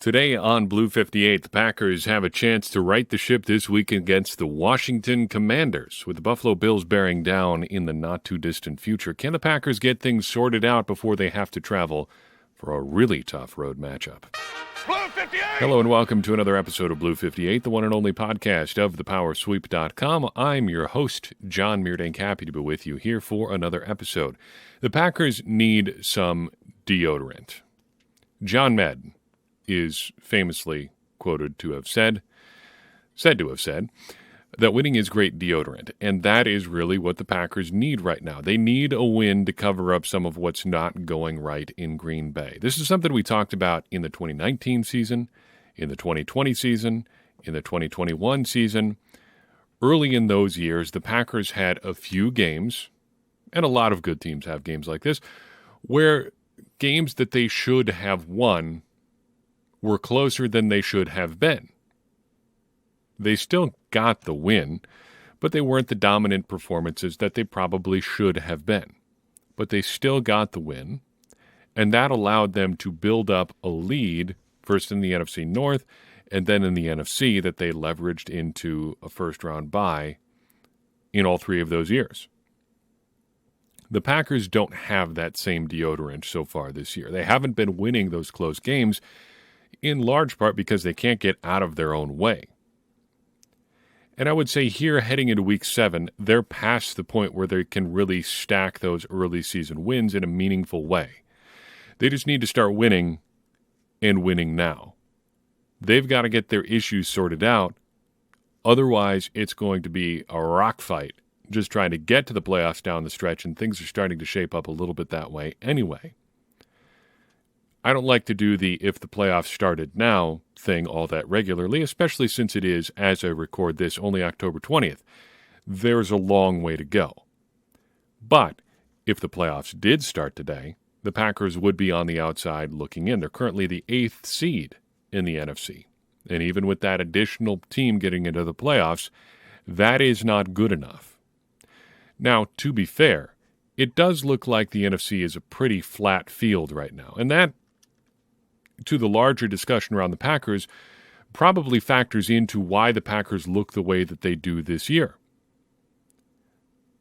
Today on Blue 58, the Packers have a chance to right the ship this week against the Washington Commanders. With the Buffalo Bills bearing down in the not-too-distant future, can the Packers get things sorted out before they have to travel for a really tough road matchup? Blue 58! Hello and welcome to another episode of Blue 58, the one and only podcast of thepowersweep.com. I'm your host, John Meerdink, happy to be with you here for another episode. The Packers need some deodorant. John Madden is famously quoted to have said that winning is great deodorant, and that is really what the Packers need right now. They need a win to cover up some of what's not going right in Green Bay. This is something we talked about in the 2019 season, in the 2020 season, in the 2021 season. Early in those years, the Packers had a few games, and a lot of good teams have games like this, where games that they should have won were closer than they should have been. They still got the win, but they weren't the dominant performances that they probably should have been. But they still got the win, and that allowed them to build up a lead, first in the NFC North, and then in the NFC, that they leveraged into a first-round bye in all three of those years. The Packers don't have that same deodorant so far this year. They haven't been winning those close games, in large part because they can't get out of their own way. And I would say here, heading into Week 7, they're past the point where they can really stack those early season wins in a meaningful way. They just need to start winning, and winning now. They've got to get their issues sorted out. Otherwise, it's going to be a rock fight, just trying to get to the playoffs down the stretch, and things are starting to shape up a little bit that way anyway. I don't like to do the if the playoffs started now thing all that regularly, especially since it is, as I record this, only October 20th. There's a long way to go. But if the playoffs did start today, the Packers would be on the outside looking in. They're currently the 8th seed in the NFC. And even with that additional team getting into the playoffs, that is not good enough. Now, to be fair, it does look like the NFC is a pretty flat field right now. And that, to the larger discussion around the Packers, probably factors into why the Packers look the way that they do this year.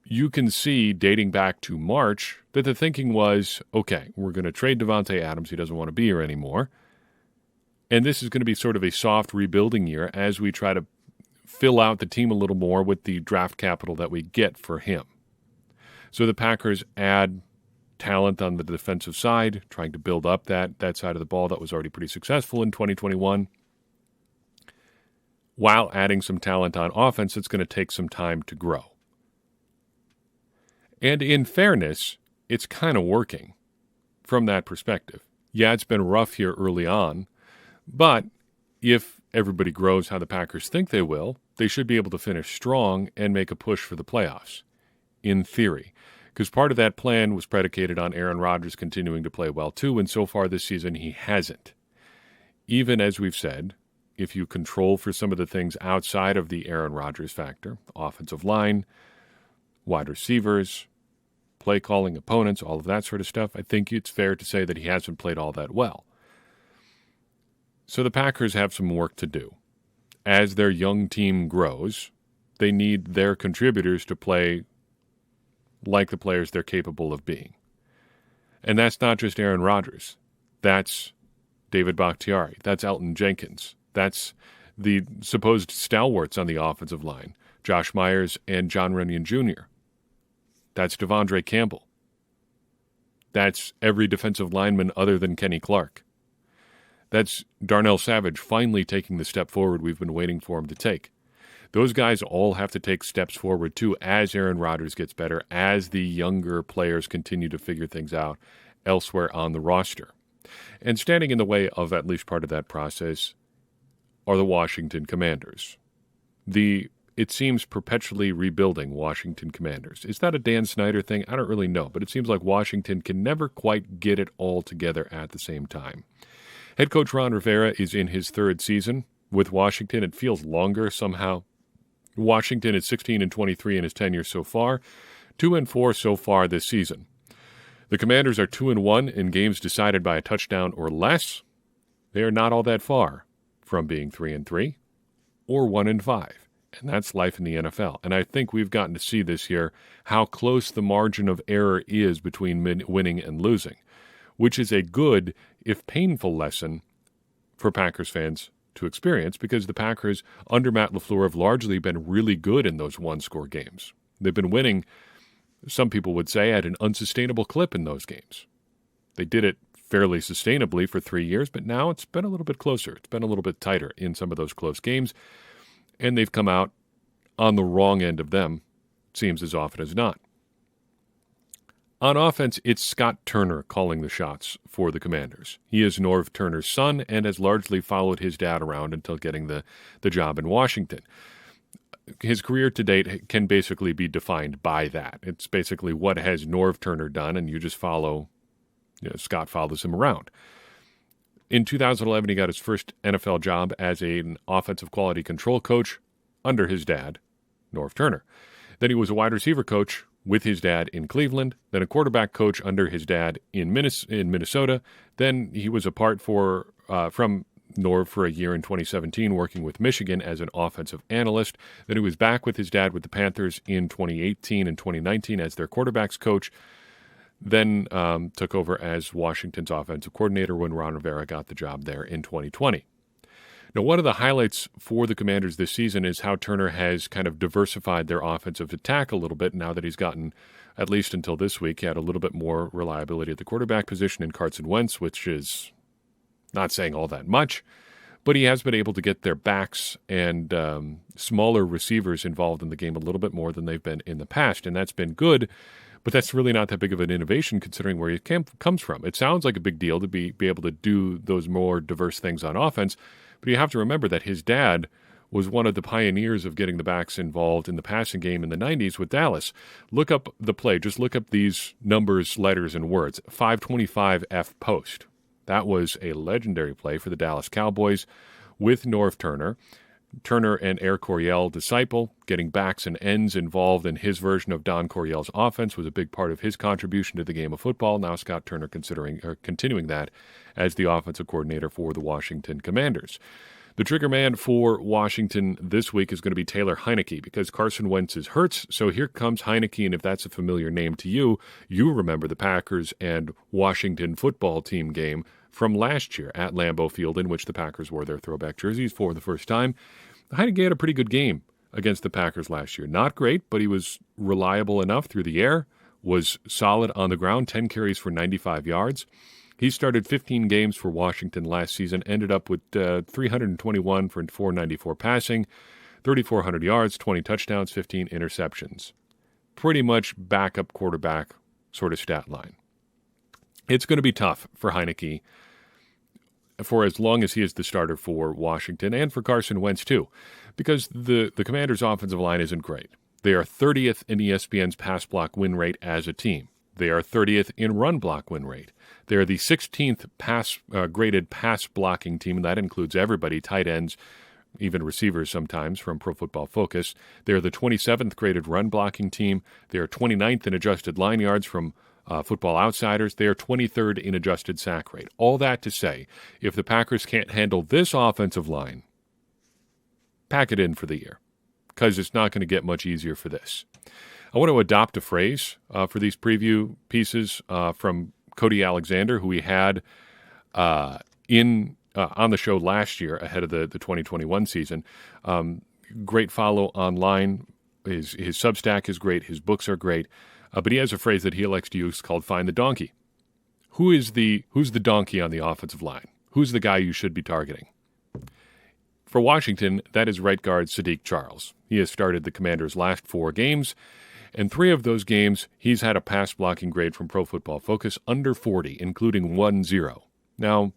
You can see, dating back to March, that the thinking was, okay, we're going to trade Davante Adams. He doesn't want to be here anymore. And this is going to be sort of a soft rebuilding year as we try to fill out the team a little more with the draft capital that we get for him. So the Packers add talent on the defensive side, trying to build up that side of the ball that was already pretty successful in 2021, while adding some talent on offense that's going to take some time to grow. And in fairness, it's kind of working from that perspective. Yeah, it's been rough here early on, but if everybody grows how the Packers think they will, they should be able to finish strong and make a push for the playoffs, in theory. Because part of that plan was predicated on Aaron Rodgers continuing to play well too, and so far this season he hasn't. Even as we've said, if you control for some of the things outside of the Aaron Rodgers factor, offensive line, wide receivers, play calling opponents, all of that sort of stuff, I think it's fair to say that he hasn't played all that well. So the Packers have some work to do. As their young team grows, they need their contributors to play like the players they're capable of being. And that's not just Aaron Rodgers. That's David Bakhtiari. That's Elton Jenkins. That's the supposed stalwarts on the offensive line, Josh Myers and John Runyon Jr. That's Devondre Campbell. That's every defensive lineman other than Kenny Clark. That's Darnell Savage finally taking the step forward we've been waiting for him to take. Those guys all have to take steps forward, too, as Aaron Rodgers gets better, as the younger players continue to figure things out elsewhere on the roster. And standing in the way of at least part of that process are the Washington Commanders. It seems, perpetually rebuilding Washington Commanders. Is that a Dan Snyder thing? I don't really know, but it seems like Washington can never quite get it all together at the same time. Head coach Ron Rivera is in his third season with Washington. It feels longer somehow. Washington is 16-23 in his tenure so far, 2-4 so far this season. The Commanders are 2-1 in games decided by a touchdown or less, They are not all that far from being 3-3 or 1-5. And that's life in the NFL. And I think we've gotten to see this year, how close the margin of error is between winning and losing, which is a good, if painful, lesson for Packers fans to experience, because the Packers, under Matt LaFleur, have largely been really good in those one-score games. They've been winning, some people would say, at an unsustainable clip in those games. They did it fairly sustainably for 3 years, but now it's been a little bit closer. It's been a little bit tighter in some of those close games, and they've come out on the wrong end of them, seems as often as not. On offense, it's Scott Turner calling the shots for the Commanders. He is Norv Turner's son and has largely followed his dad around until getting the job in Washington. His career to date can basically be defined by that. It's basically what has Norv Turner done, and you just follow, Scott follows him around. In 2011, he got his first NFL job as an offensive quality control coach under his dad, Norv Turner. Then he was a wide receiver coach with his dad in Cleveland, then a quarterback coach under his dad in Minnesota. Then he was apart from Norv for a year in 2017, working with Michigan as an offensive analyst. Then he was back with his dad with the Panthers in 2018 and 2019 as their quarterbacks coach. Then took over as Washington's offensive coordinator when Ron Rivera got the job there in 2020. Now, one of the highlights for the Commanders this season is how Turner has kind of diversified their offensive attack a little bit now that he's gotten, at least until this week, he had a little bit more reliability at the quarterback position in Carson Wentz, which is not saying all that much, but he has been able to get their backs and smaller receivers involved in the game a little bit more than they've been in the past, and that's been good. But that's really not that big of an innovation considering where he comes from. It sounds like a big deal to be able to do those more diverse things on offense, but you have to remember that his dad was one of the pioneers of getting the backs involved in the passing game in the 90s with Dallas. Look up the play. Just look up these numbers, letters, and words. 525 F post. That was a legendary play for the Dallas Cowboys with Norv Turner. Turner and Air Coryell disciple, getting backs and ends involved in his version of Don Coryell's offense was a big part of his contribution to the game of football. Now Scott Turner continuing that as the offensive coordinator for the Washington Commanders. The trigger man for Washington this week is going to be Taylor Heinicke because Carson Wentz is hurt. So here comes Heinicke, and if that's a familiar name to you, you remember the Packers and Washington football team game from last year at Lambeau Field in which the Packers wore their throwback jerseys for the first time. Heinicke had a pretty good game against the Packers last year. Not great, but he was reliable enough through the air, was solid on the ground, 10 carries for 95 yards. He started 15 games for Washington last season, ended up with 321 for 494 passing, 3,400 yards, 20 touchdowns, 15 interceptions. Pretty much backup quarterback sort of stat line. It's going to be tough for Heinicke for as long as he is the starter for Washington and for Carson Wentz too, because the Commanders' offensive line isn't great. They are 30th in ESPN's pass block win rate as a team. They are 30th in run block win rate. They are the 16th graded pass blocking team, and that includes everybody, tight ends, even receivers sometimes from Pro Football Focus. They are the 27th graded run blocking team. They are 29th in adjusted line yards from Football Outsiders. They are 23rd in adjusted sack rate. All that to say, if the Packers can't handle this offensive line, pack it in for the year, because it's not going to get much easier for this. I want to adopt a phrase for these preview pieces from Cody Alexander, who we had on the show last year ahead of the 2021 season. Great follow online. His Substack is great. His books are great. But he has a phrase that he likes to use called "find the donkey." Who's the donkey on the offensive line? Who's the guy you should be targeting? For Washington, that is right guard Sadiq Charles. He has started the Commanders' last 4 games. In 3 of those games, he's had a pass blocking grade from Pro Football Focus under 40, including 1-0. Now,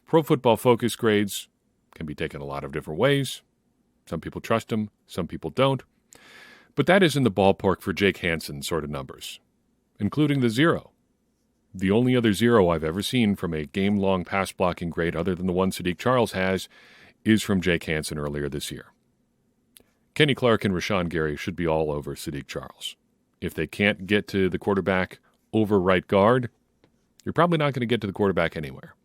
Pro Football Focus grades can be taken a lot of different ways. Some people trust them, some people don't. But that is in the ballpark for Jake Hansen sort of numbers, including the 0. The only other 0 I've ever seen from a game-long pass blocking grade other than the one Sadiq Charles has is from Jake Hansen earlier this year. Kenny Clark and Rashawn Gary should be all over Sadiq Charles. If they can't get to the quarterback over right guard, you're probably not going to get to the quarterback anywhere.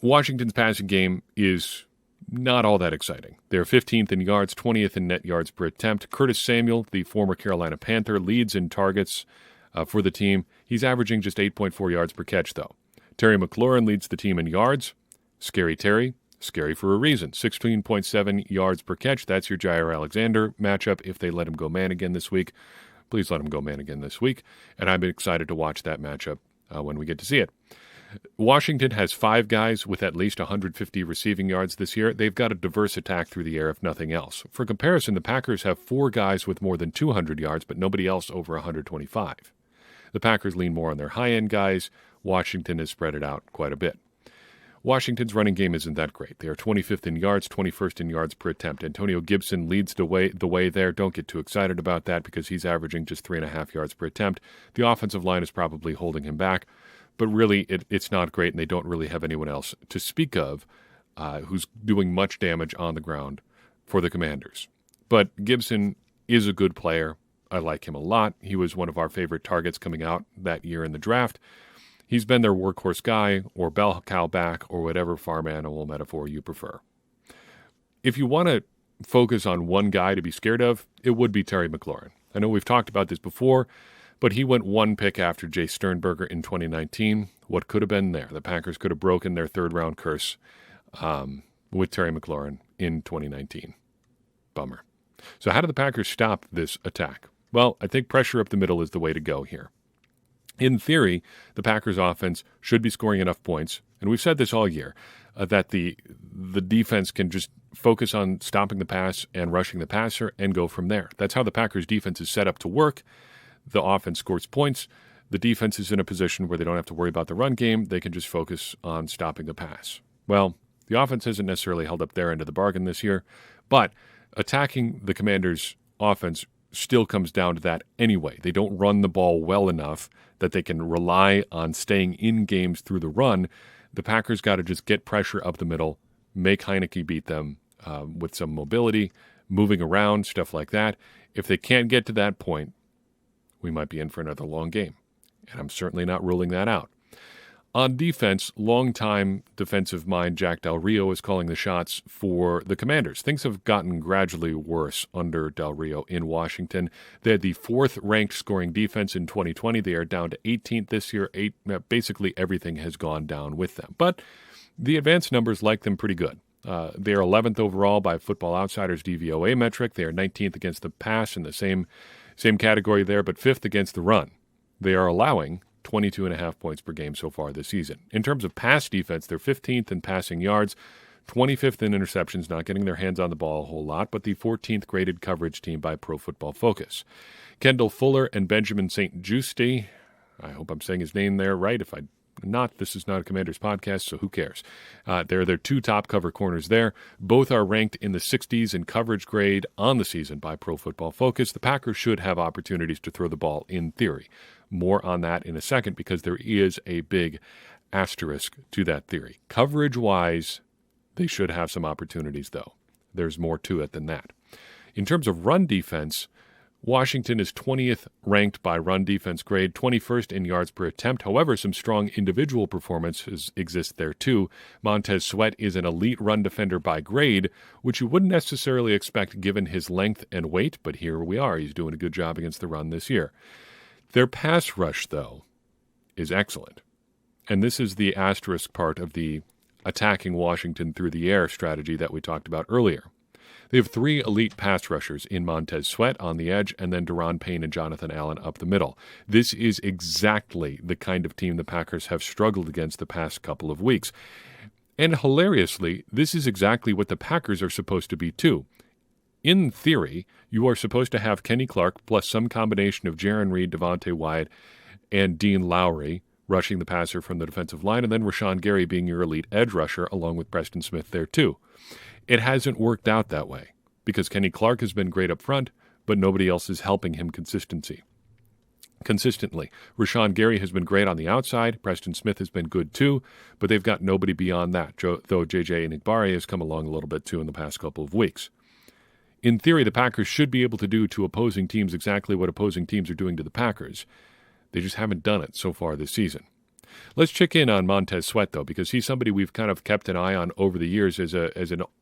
Washington's passing game is not all that exciting. They're 15th in yards, 20th in net yards per attempt. Curtis Samuel, the former Carolina Panther, leads in targets for the team. He's averaging just 8.4 yards per catch, though. Terry McLaurin leads the team in yards. Scary Terry, scary for a reason. 16.7 yards per catch. That's your Jair Alexander matchup if they let him go man again this week. Please let him go man again this week. And I'm excited to watch that matchup when we get to see it. Washington has 5 guys with at least 150 receiving yards this year. They've got a diverse attack through the air, if nothing else. For comparison, the Packers have 4 guys with more than 200 yards, but nobody else over 125. The Packers lean more on their high-end guys. Washington has spread it out quite a bit. Washington's running game isn't that great. They are 25th in yards, 21st in yards per attempt. Antonio Gibson leads the way there. Don't get too excited about that because he's averaging just 3.5 yards per attempt. The offensive line is probably holding him back. But really, it's not great, and they don't really have anyone else to speak of who's doing much damage on the ground for the Commanders. But Gibson is a good player. I like him a lot. He was one of our favorite targets coming out that year in the draft. He's been their workhorse guy, or bell cow back, or whatever farm animal metaphor you prefer. If you want to focus on one guy to be scared of, it would be Terry McLaurin. I know we've talked about this before, but he went 1 pick after Jay Sternberger in 2019. What could have been there? The Packers could have broken their third-round curse with Terry McLaurin in 2019. Bummer. So how do the Packers stop this attack? Well, I think pressure up the middle is the way to go here. In theory, the Packers' offense should be scoring enough points, and we've said this all year, that the defense can just focus on stopping the pass and rushing the passer and go from there. That's how the Packers' defense is set up to work. The offense scores points. The defense is in a position where they don't have to worry about the run game. They can just focus on stopping the pass. Well, the offense hasn't necessarily held up their end of the bargain this year, but attacking the Commanders' offense still comes down to that anyway. They don't run the ball well enough that they can rely on staying in games through the run. The Packers got to just get pressure up the middle, make Heineke beat them with some mobility, moving around, stuff like that. If they can't get to that point, we might be in for another long game. And I'm certainly not ruling that out. On defense, longtime defensive mind Jack Del Rio is calling the shots for the Commanders. Things have gotten gradually worse under Del Rio in Washington. They had the 4th-ranked scoring defense in 2020. They are down to 18th this year. Basically, everything has gone down with them. But the advanced numbers like them pretty good. They are 11th overall by Football Outsiders DVOA metric. They are 19th against the pass in the same category there, but 5th against the run. They are allowing 22.5 points per game so far this season. In terms of pass defense, they're 15th in passing yards, 25th in interceptions, not getting their hands on the ball a whole lot, but the 14th graded coverage team by Pro Football Focus. Kendall Fuller and Benjamin St. Juste, I hope I'm saying his name there right. If I'm not, this is not a Commanders podcast, so who cares? They're their 2 top cover corners there. Both are ranked in the 60s in coverage grade on the season by Pro Football Focus. The Packers should have opportunities to throw the ball in theory. More on that in a second because there is a big asterisk to that theory. Coverage-wise, they should have some opportunities, though. There's more to it than that. In terms of run defense, Washington is 20th ranked by run defense grade, 21st in yards per attempt. However, some strong individual performances exist there too. Montez Sweat is an elite run defender by grade, which you wouldn't necessarily expect given his length and weight, but here we are. He's doing a good job against the run this year. Their pass rush, though, is excellent. And this is the asterisk part of the attacking Washington through the air strategy that we talked about earlier. They have 3 elite pass rushers in Montez Sweat on the edge and then Daron Payne and Jonathan Allen up the middle. This is exactly the kind of team the Packers have struggled against the past couple of weeks. And hilariously, this is exactly what the Packers are supposed to be too. In theory, you are supposed to have Kenny Clark plus some combination of Jaron Reed, Devontae Wyatt, and Dean Lowry rushing the passer from the defensive line, and then Rashawn Gary being your elite edge rusher along with Preston Smith there too. It hasn't worked out that way because Kenny Clark has been great up front, but nobody else is helping him consistently. Rashawn Gary has been great on the outside. Preston Smith has been good too, but they've got nobody beyond that, though J.J. Enagbare has come along a little bit too in the past couple of weeks. In theory, the Packers should be able to do to opposing teams exactly what opposing teams are doing to the Packers. They just haven't done it so far this season. Let's check in on Montez Sweat, though, because he's somebody we've kind of kept an eye on over the years as a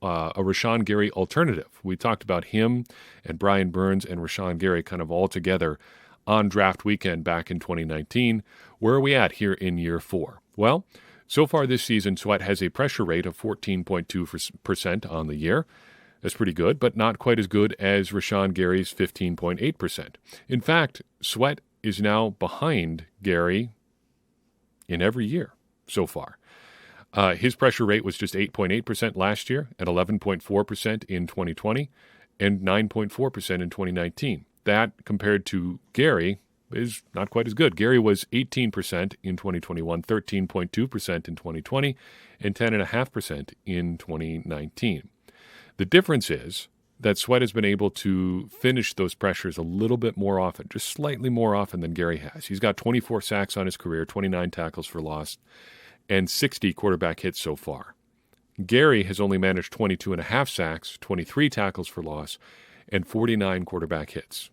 Rashawn Gary alternative. We talked about him and Brian Burns and Rashawn Gary kind of all together on draft weekend back in 2019. Where are we at here in year 4? Well, so far this season, Sweat has a pressure rate of 14.2% on the year. That's pretty good, but not quite as good as Rashawn Gary's 15.8%. In fact, Sweat is now behind Gary in every year so far. His pressure rate was just 8.8% last year, at 11.4% in 2020, and 9.4% in 2019. That, compared to Gary, is not quite as good. Gary was 18% in 2021, 13.2% in 2020, and 10.5% in 2019. The difference is that Sweat has been able to finish those pressures a little bit more often, just slightly more often than Gary has. He's got 24 sacks on his career, 29 tackles for loss, and 60 quarterback hits so far. Gary has only managed 22.5 sacks, 23 tackles for loss, and 49 quarterback hits.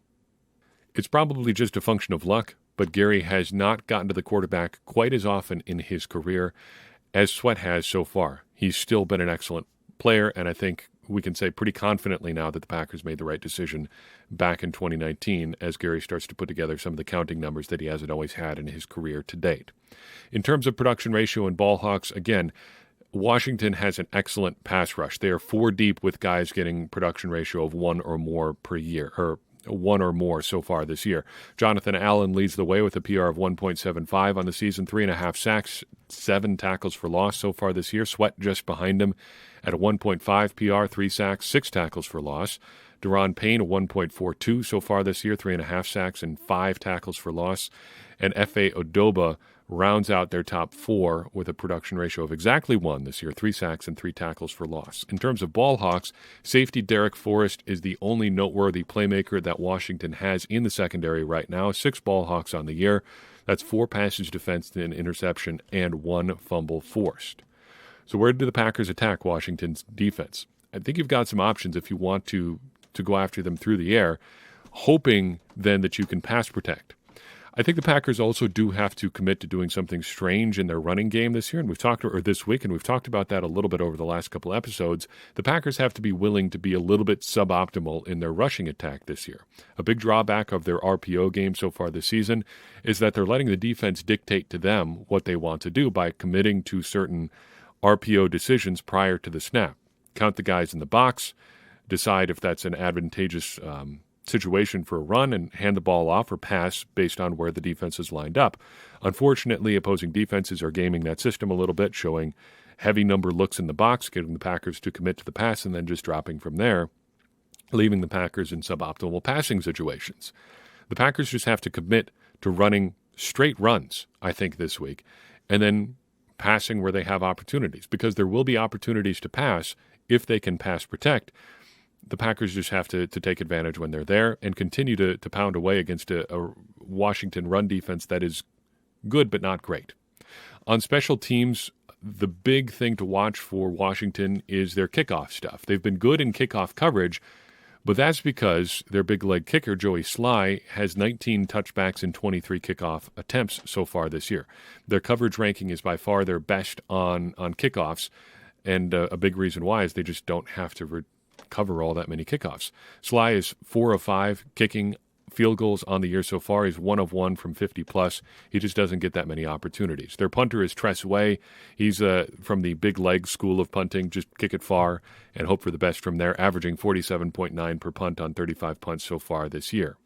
It's probably just a function of luck, but Gary has not gotten to the quarterback quite as often in his career as Sweat has so far. He's still been an excellent player, and I think we can say pretty confidently now that the Packers made the right decision back in 2019 as Gary starts to put together some of the counting numbers that he hasn't always had in his career to date. In terms of production ratio and ball hawks, again, Washington has an excellent pass rush. They are 4 deep with guys getting production ratio of 1 or more per year, or 1 or more so far this year. Jonathan Allen leads the way with a PR of 1.75 on the season, 3.5 sacks, 7 tackles for loss so far this year. Sweat just behind him at a 1.5 PR, 3 sacks, 6 tackles for loss. Deron Payne, a 1.42 so far this year, 3.5 sacks and 5 tackles for loss. And F.A. Odoba rounds out their top 4 with a production ratio of exactly 1 this year, 3 sacks and 3 tackles for loss. In terms of ball hawks, safety Derek Forrest is the only noteworthy playmaker that Washington has in the secondary right now. 6 ball hawks on the year. That's 4 passes defensed, an interception, and 1 fumble forced. So where do the Packers attack Washington's defense? I think you've got some options if you want to go after them through the air, hoping then that you can pass protect. I think the Packers also do have to commit to doing something strange in their running game this year, and this week, and we've talked about that a little bit over the last couple episodes. The Packers have to be willing to be a little bit suboptimal in their rushing attack this year. A big drawback of their RPO game so far this season is that they're letting the defense dictate to them what they want to do by committing to certain RPO decisions prior to the snap. Count the guys in the box, decide if that's an advantageous situation for a run, and hand the ball off or pass based on where the defense is lined up. Unfortunately, opposing defenses are gaming that system a little bit, showing heavy number looks in the box, getting the Packers to commit to the pass, and then just dropping from there, leaving the Packers in suboptimal passing situations. The Packers just have to commit to running straight runs, I think, this week, and then passing where they have opportunities, because there will be opportunities to pass if they can pass protect. The Packers just have to take advantage when they're there and continue to pound away against a Washington run defense that is good but not great. On special teams, the big thing to watch for Washington is their kickoff stuff. They've been good in kickoff coverage, but that's because their big leg kicker, Joey Sly, has 19 touchbacks and 23 kickoff attempts so far this year. Their coverage ranking is by far their best on kickoffs, and a big reason why is they just don't have to cover all that many kickoffs. Sly is 4 of 5 kicking field goals on the year so far. He's 1 of 1 from 50+. He just doesn't get that many opportunities. Their punter is Tress Way. He's from the big leg school of punting. Just kick it far and hope for the best from there, averaging 47.9 per punt on 35 punts so far this year.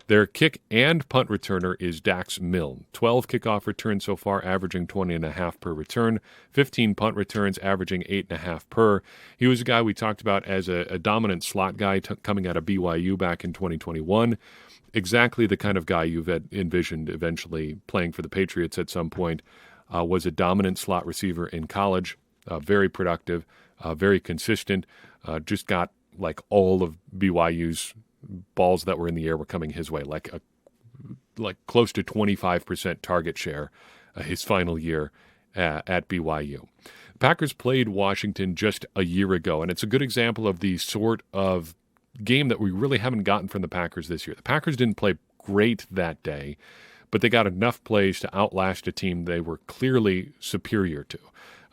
Their kick and punt returner is Dax Milne. 12 kickoff returns so far, averaging 20.5 per return. 15 punt returns, averaging 8.5 per. He was a guy we talked about as a dominant slot guy coming out of BYU back in 2021. Exactly the kind of guy you've envisioned eventually playing for the Patriots at some point. Was a dominant slot receiver in college, very productive, very consistent, just got like all of BYU's balls that were in the air were coming his way, like close to 25% target share his final year at BYU. The Packers played Washington just a year ago, and it's a good example of the sort of game that we really haven't gotten from the Packers this year. The Packers didn't play great that day, but they got enough plays to outlast a team they were clearly superior to.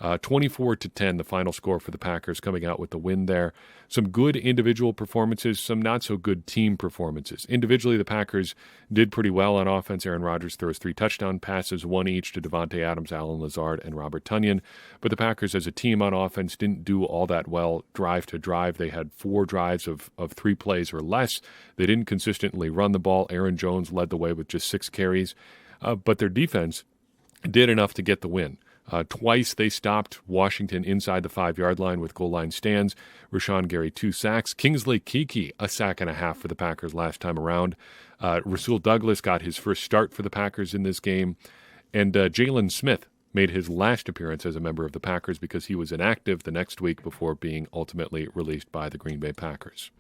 24-10, the final score for the Packers, coming out with the win there. Some good individual performances, some not so good team performances. Individually, the Packers did pretty well on offense. Aaron Rodgers throws 3 touchdown passes, 1 each to Devontae Adams, Allen Lazard, and Robert Tonyan. But the Packers as a team on offense didn't do all that well drive to drive. They had 4 drives of 3 plays or less. They didn't consistently run the ball. Aaron Jones led the way with just 6 carries. But their defense did enough to get the win. Twice they stopped Washington inside the 5-yard line with goal line stands. Rashawn Gary 2 sacks. Kingsley Keke a sack and a half for the Packers last time around. Rasul Douglas got his first start for the Packers in this game. And Jalen Smith made his last appearance as a member of the Packers because he was inactive the next week before being ultimately released by the Green Bay Packers.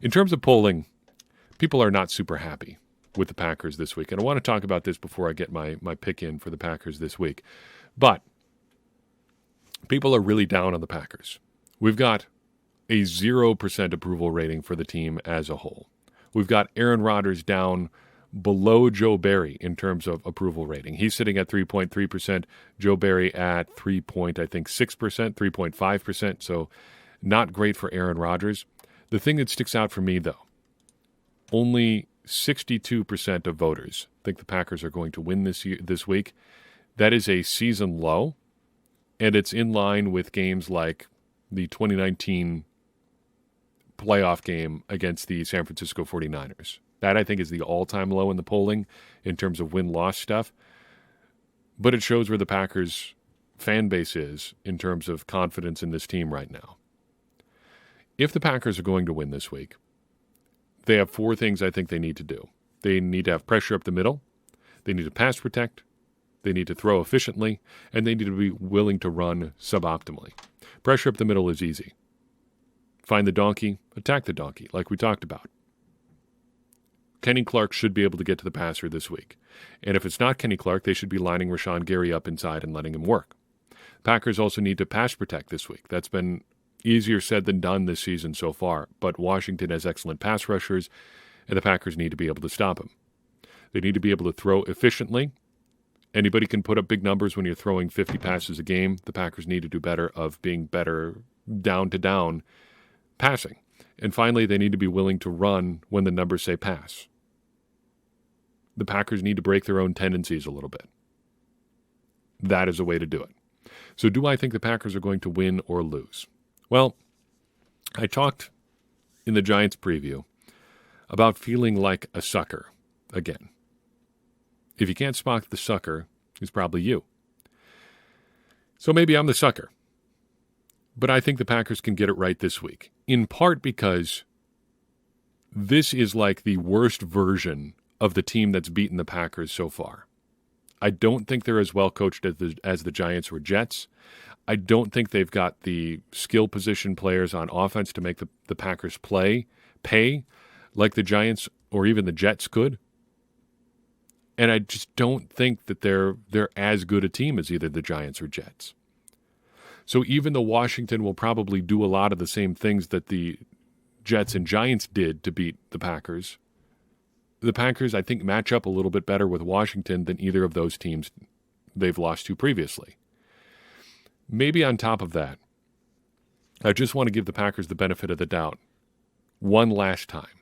In terms of polling, people are not super happy with the Packers this week. And I want to talk about this before I get my pick in for the Packers this week. But people are really down on the Packers. We've got a 0% approval rating for the team as a whole. We've got Aaron Rodgers down below Joe Barry in terms of approval rating. He's sitting at 3.3%, Joe Barry at 3.5%, so not great for Aaron Rodgers. The thing that sticks out for me, though, only 62% of voters think the Packers are going to win this week. That is a season low, and it's in line with games like the 2019 playoff game against the San Francisco 49ers. That, I think, is the all-time low in the polling in terms of win-loss stuff. But it shows where the Packers fan base is in terms of confidence in this team right now. If the Packers are going to win this week, they have 4 things I think they need to do. They need to have pressure up the middle. They need to pass protect. They need to throw efficiently. And they need to be willing to run suboptimally. Pressure up the middle is easy. Find the donkey, attack the donkey, like we talked about. Kenny Clark should be able to get to the passer this week. And if it's not Kenny Clark, they should be lining Rashawn Gary up inside and letting him work. Packers also need to pass protect this week. That's been easier said than done this season so far, but Washington has excellent pass rushers, and the Packers need to be able to stop them. They need to be able to throw efficiently. Anybody can put up big numbers when you're throwing 50 passes a game. The Packers need to do better of being better down-to-down passing. And finally, they need to be willing to run when the numbers say pass. The Packers need to break their own tendencies a little bit. That is a way to do it. So do I think the Packers are going to win or lose? Well, I talked in the Giants preview about feeling like a sucker again. If you can't spot the sucker, it's probably you. So maybe I'm the sucker. But I think the Packers can get it right this week, in part because this is like the worst version of the team that's beaten the Packers so far. I don't think they're as well coached as the Giants or Jets. I don't think they've got the skill position players on offense to make the Packers pay like the Giants or even the Jets could. And I just don't think that they're as good a team as either the Giants or Jets. So even though Washington will probably do a lot of the same things that the Jets and Giants did to beat the Packers, I think, match up a little bit better with Washington than either of those teams they've lost to previously. Maybe on top of that, I just want to give the Packers the benefit of the doubt one last time.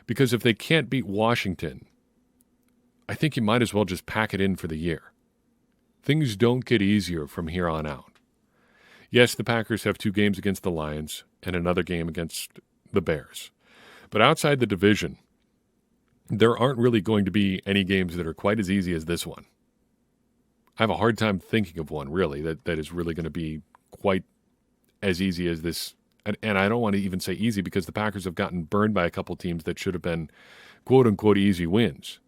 Because if they can't beat Washington, I think you might as well just pack it in for the year. Things don't get easier from here on out. Yes, the Packers have 2 games against the Lions and another game against the Bears. But outside the division, there aren't really going to be any games that are quite as easy as this one. I have a hard time thinking of one, really, that is really going to be quite as easy as this. And I don't want to even say easy because the Packers have gotten burned by a couple teams that should have been quote-unquote easy wins.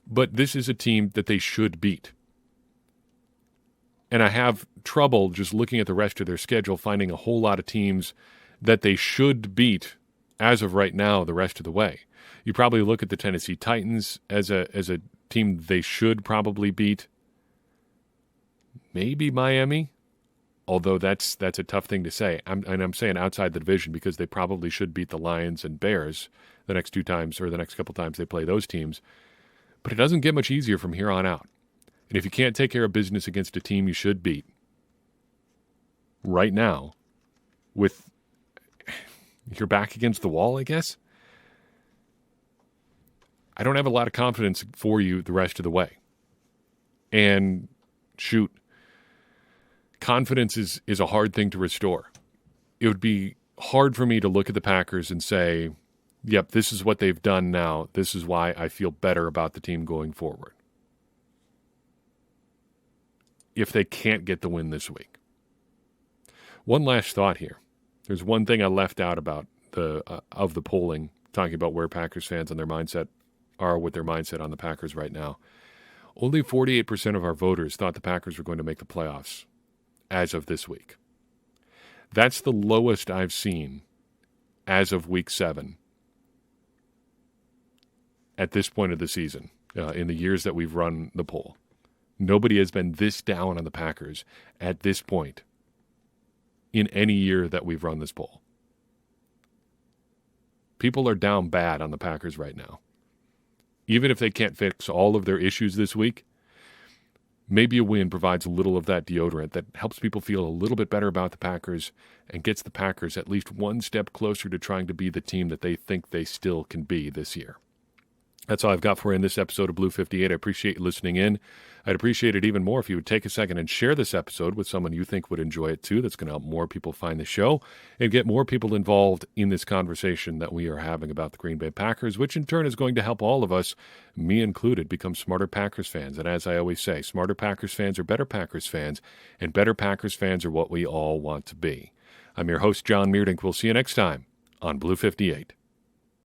But this is a team that they should beat. And I have trouble just looking at the rest of their schedule, finding a whole lot of teams that they should beat as of right now the rest of the way. You probably look at the Tennessee Titans as a team they should probably beat. Maybe Miami, although that's a tough thing to say. I'm saying outside the division because they probably should beat the Lions and Bears the next 2 times or the next couple times they play those teams. But it doesn't get much easier from here on out. And if you can't take care of business against a team you should beat right now, with your back against the wall, I guess, I don't have a lot of confidence for you the rest of the way. And shoot, confidence is a hard thing to restore. It would be hard for me to look at the Packers and say, yep, this is what they've done now. This is why I feel better about the team going forward, if they can't get the win this week. One last thought here. There's one thing I left out about the polling, talking about where Packers fans and their mindset are with their mindset on the Packers right now. Only 48% of our voters thought the Packers were going to make the playoffs as of this week. That's the lowest I've seen as of week 7 at this point of the season, in the years that we've run the poll. Nobody has been this down on the Packers at this point in any year that we've run this poll. People are down bad on the Packers right now. Even if they can't fix all of their issues this week, maybe a win provides a little of that deodorant that helps people feel a little bit better about the Packers and gets the Packers at least one step closer to trying to be the team that they think they still can be this year. That's all I've got for you in this episode of Blue 58. I appreciate you listening in. I'd appreciate it even more if you would take a second and share this episode with someone you think would enjoy it too. That's going to help more people find the show and get more people involved in this conversation that we are having about the Green Bay Packers, which in turn is going to help all of us, me included, become smarter Packers fans. And as I always say, smarter Packers fans are better Packers fans, and better Packers fans are what we all want to be. I'm your host, John Meerdink. We'll see you next time on Blue 58.